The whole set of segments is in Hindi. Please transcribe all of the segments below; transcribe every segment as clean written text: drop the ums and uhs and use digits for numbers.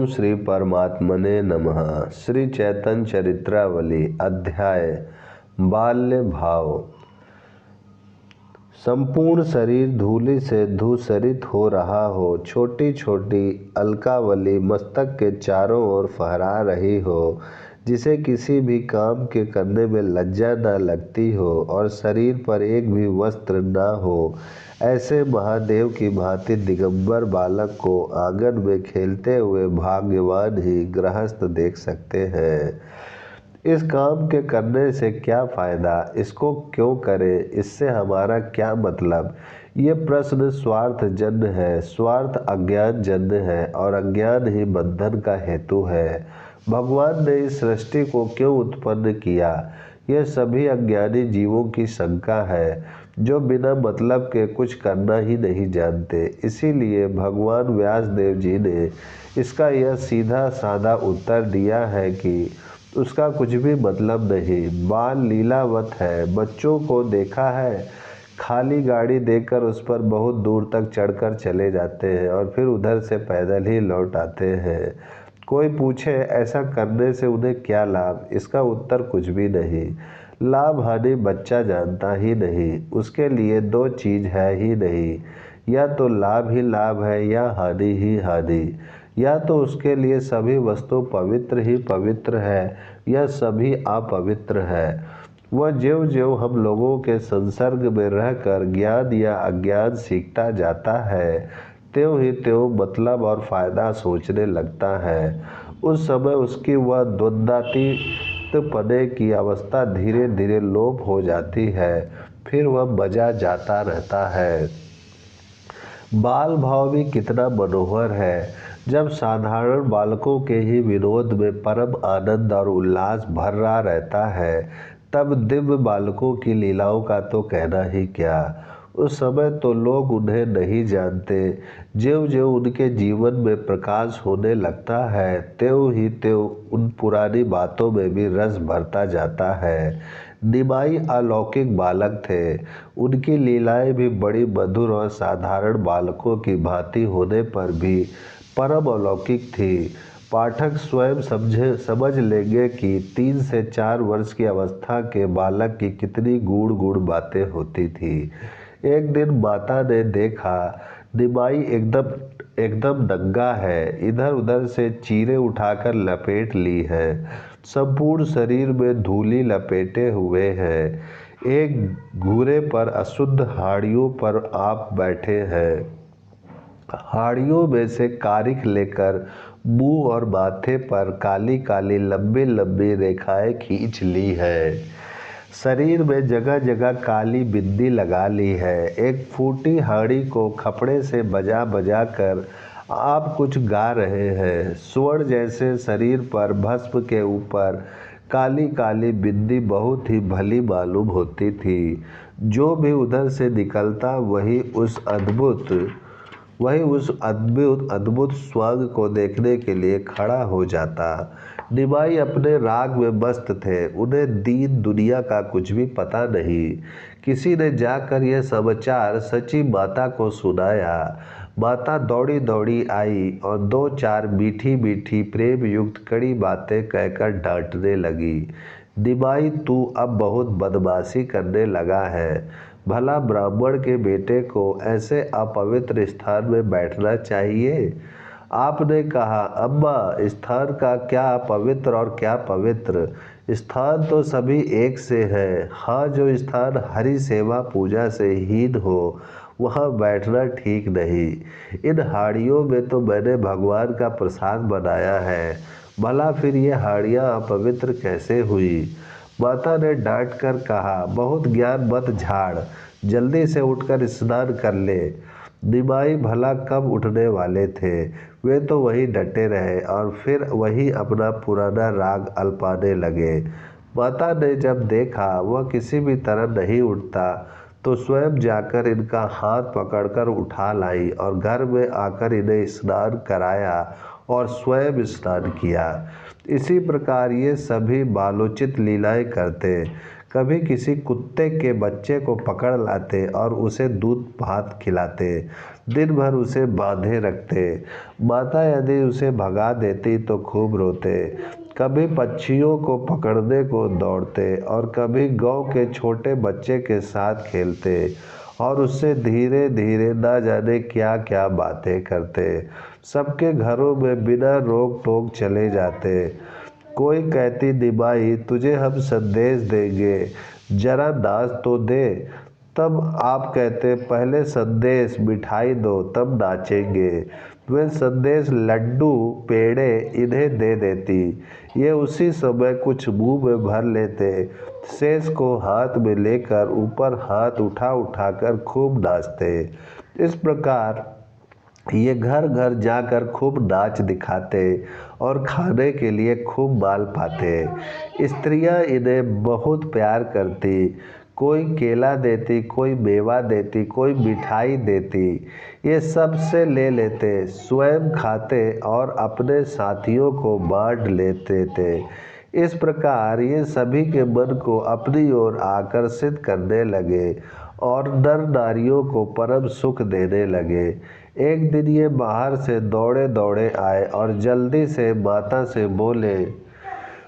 ओम श्री परमात्मने नमः। श्री चैतन्य चरित्रावली अध्याय बाल्य भाव। संपूर्ण शरीर धूलि से धूसरित हो रहा हो, छोटी छोटी अलकावली मस्तक के चारों ओर फहरा रही हो, जिसे किसी भी काम के करने में लज्जा न लगती हो और शरीर पर एक भी वस्त्र न हो, ऐसे महादेव की भांति दिगंबर बालक को आंगन में खेलते हुए भाग्यवान ही गृहस्थ देख सकते हैं। इस काम के करने से क्या फायदा, इसको क्यों करें, इससे हमारा क्या मतलब, ये प्रश्न स्वार्थ जन्य है। स्वार्थ अज्ञान जन्य है और अज्ञान ही बंधन का हेतु है। भगवान ने इस सृष्टि को क्यों उत्पन्न किया, यह सभी अज्ञानी जीवों की शंका है, जो बिना मतलब के कुछ करना ही नहीं जानते। इसीलिए भगवान व्यासदेव जी ने इसका यह सीधा साधा उत्तर दिया है कि उसका कुछ भी मतलब नहीं, बाल लीलावत है। बच्चों को देखा है, खाली गाड़ी देखकर उस पर बहुत दूर तक चढ़कर चले जाते हैं और फिर उधर से पैदल ही लौट आते हैं। कोई पूछे ऐसा करने से उन्हें क्या लाभ, इसका उत्तर कुछ भी नहीं। लाभ हानि बच्चा जानता ही नहीं, उसके लिए दो चीज़ है ही नहीं, या तो लाभ ही लाभ है या हानि ही हानि। या तो उसके लिए सभी वस्तु पवित्र ही पवित्र है या सभी अपवित्र है। वह ज्यों ज्यों हम लोगों के संसर्ग में रहकर ज्ञान या अज्ञान सीखता जाता है, त्यों ही त्यों मतलब और फायदा सोचने लगता है। उस समय उसकी वह द्वंद्वातीत पने की अवस्था धीरे धीरे लोप हो जाती है, फिर वह मजा जाता रहता है। बाल भाव भी कितना मनोहर है। जब साधारण बालकों के ही विनोद में परम आनंद और उल्लास भर रहा रहता है, तब दिव्य बालकों की लीलाओं का तो कहना ही क्या। उस समय तो लोग उन्हें नहीं जानते। ज्यों ज्यों उनके जीवन में प्रकाश होने लगता है, त्यों ही त्यों उन पुरानी बातों में भी रस भरता जाता है। निमाई अलौकिक बालक थे। उनकी लीलाएं भी बड़ी मधुर और साधारण बालकों की भांति होने पर भी परम अलौकिक थी। पाठक स्वयं समझ लेंगे कि 3 से 4 वर्ष की अवस्था के बालक की कितनी गूढ़ गूढ़ बातें होती थी। एक दिन माता ने देखा, निमाई एकदम नंगा है, इधर उधर से चीरें उठाकर लपेट ली है, संपूर्ण शरीर में धूली लपेटे हुए है, एक घूरे पर अशुद्ध हाड़ियों पर आप बैठे हैं। हाड़ियों में से कारिख लेकर मुंह और माथे पर काली काली लंबी लंबी रेखाएं खींच ली है। शरीर में जगह जगह काली बिंदी लगा ली है। एक फूटी हाड़ी को खपड़े से बजा बजा कर आप कुछ गा रहे हैं। स्वर्ण जैसे शरीर पर भस्म के ऊपर काली काली बिंदी बहुत ही भली मालूम होती थी। जो भी उधर से निकलता वही उस अद्भुत स्वांग को देखने के लिए खड़ा हो जाता। निमाई अपने राग में मस्त थे। उन्हें दीन दुनिया का कुछ भी पता नहीं। किसी ने जाकर यह समाचार सची माता को सुनाया। माता दौड़ी दौड़ी आई और 2-4 मीठी मीठी प्रेम युक्त कड़ी बातें कहकर डांटने लगी। निमाई, तू अब बहुत बदमाशी करने लगा है। भला ब्राह्मण के बेटे को ऐसे अपवित्र स्थान में बैठना चाहिए? आपने कहा, अम्मा, स्थान का क्या पवित्र और क्या पवित्र, स्थान तो सभी एक से है। हाँ, जो स्थान हरि सेवा पूजा से हीन हो, वहाँ बैठना ठीक नहीं। इन हाड़ियों में तो मैंने भगवान का प्रसाद बनाया है, भला फिर ये हाड़ियाँ अपवित्र कैसे हुई? माता ने डांट कर कहा, बहुत ज्ञान मत झाड़, जल्दी से उठकर स्नान कर ले। निमाई भला कब उठने वाले थे, वे तो वहीं डटे रहे और फिर वही अपना पुराना राग अल्पाने लगे। माता ने जब देखा वह किसी भी तरह नहीं उठता, तो स्वयं जाकर इनका हाथ पकड़कर उठा लाई और घर में आकर इन्हें स्नान कराया और स्वयं स्नान किया। इसी प्रकार ये सभी बालोचित लीलाएं करते। कभी किसी कुत्ते के बच्चे को पकड़ लाते और उसे दूध भात खिलाते, दिन भर उसे बांधे रखते। माता यदि उसे भगा देती तो खूब रोते। कभी पक्षियों को पकड़ने को दौड़ते और कभी गौ के छोटे बच्चे के साथ खेलते और उससे धीरे धीरे ना जाने क्या क्या बातें करते। सबके घरों में बिना रोक टोक चले जाते। कोई कहती, निमाई तुझे हम संदेश देंगे, जरा नाच तो दे। तब आप कहते, पहले संदेश मिठाई दो तब नाचेंगे। वे संदेश लड्डू पेड़े इन्हें दे देती। ये उसी समय कुछ मुंह में भर लेते, शेष को हाथ में लेकर ऊपर हाथ उठा उठाकर खूब नाचते। इस प्रकार ये घर घर जाकर खूब नाच दिखाते और खाने के लिए खूब माल पाते। स्त्रियां इन्हें बहुत प्यार करती। कोई केला देती, कोई मेवा देती, कोई मिठाई देती। ये सब से ले लेते, स्वयं खाते और अपने साथियों को बांट लेते थे। इस प्रकार ये सभी के मन को अपनी ओर आकर्षित करने लगे और नर नारियों को परम सुख देने लगे। एक दिन ये बाहर से दौड़े दौड़े आए और जल्दी से माता से बोले,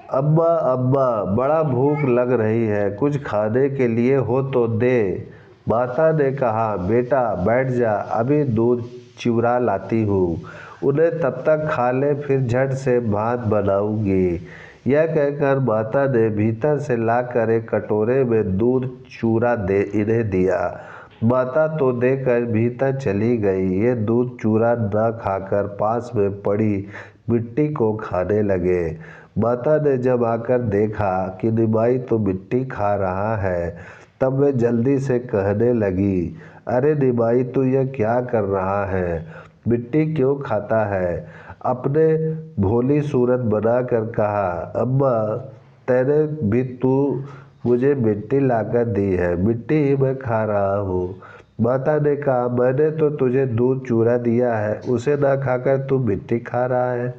अम्मा अम्मा बड़ा भूख लग रही है, कुछ खाने के लिए हो तो दे। माता ने कहा, बेटा बैठ जा, अभी दूध चिवड़ा लाती हूँ, उन्हें तब तक खा ले, फिर झट से भात बनाऊंगी। यह कहकर माता ने भीतर से लाकर एक कटोरे में दूध चूरा दे इन्हें दिया। माता तो देकर भीतर चली गई। ये दूध चूरा न खाकर पास में पड़ी मिट्टी को खाने लगे। माता ने जब आकर देखा कि निमाई तो मिट्टी खा रहा है, तब वे जल्दी से कहने लगी, अरे निमाई तू यह क्या कर रहा है, मिट्टी क्यों खाता है। अपने भोली सूरत बनाकर कहा, अम्मा तेरे भी तू मुझे मिट्टी लाकर दी है, मिट्टी ही मैं खा रहा हूँ। माता ने कहा, मैंने तो तुझे दूध चूरा दिया है, उसे ना खाकर तू मिट्टी खा रहा है।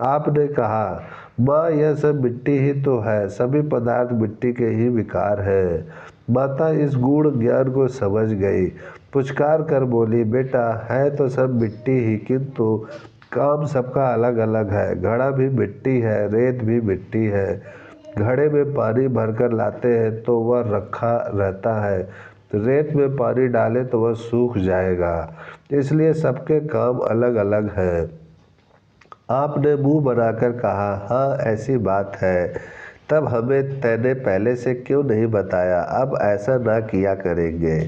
आपने कहा, माँ यह सब मिट्टी ही तो है, सभी पदार्थ मिट्टी के ही विकार है। माता इस गूढ़ ज्ञान को समझ गई, पुचकार कर बोली, बेटा है तो सब मिट्टी ही, किंतु काम सबका अलग अलग है। घड़ा भी मिट्टी है, रेत भी मिट्टी है। घड़े में पानी भरकर लाते हैं तो वह रखा रहता है, रेत में पानी डाले तो वह सूख जाएगा। इसलिए सबके काम अलग अलग हैं। आपने मुंह बनाकर कहा, हाँ ऐसी बात है। तब हमें तैने पहले से क्यों नहीं बताया, अब ऐसा ना किया करेंगे।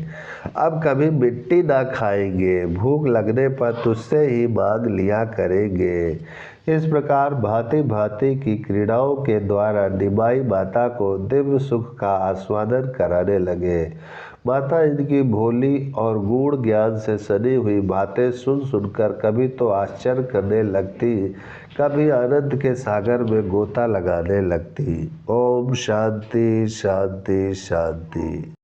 अब कभी मिट्टी ना खाएंगे, भूख लगने पर तुझसे ही मांग लिया करेंगे। इस प्रकार भांति भांति की क्रीड़ाओं के द्वारा निमाई माता को दिव्य सुख का आस्वादन कराने लगे। माता इनकी भोली और गूढ़ ज्ञान से सनी हुई बातें सुन सुनकर कभी तो आश्चर्य करने लगती, कभी आनंद के सागर में गोता लगाने लगती। ओम शांति शांति शांति।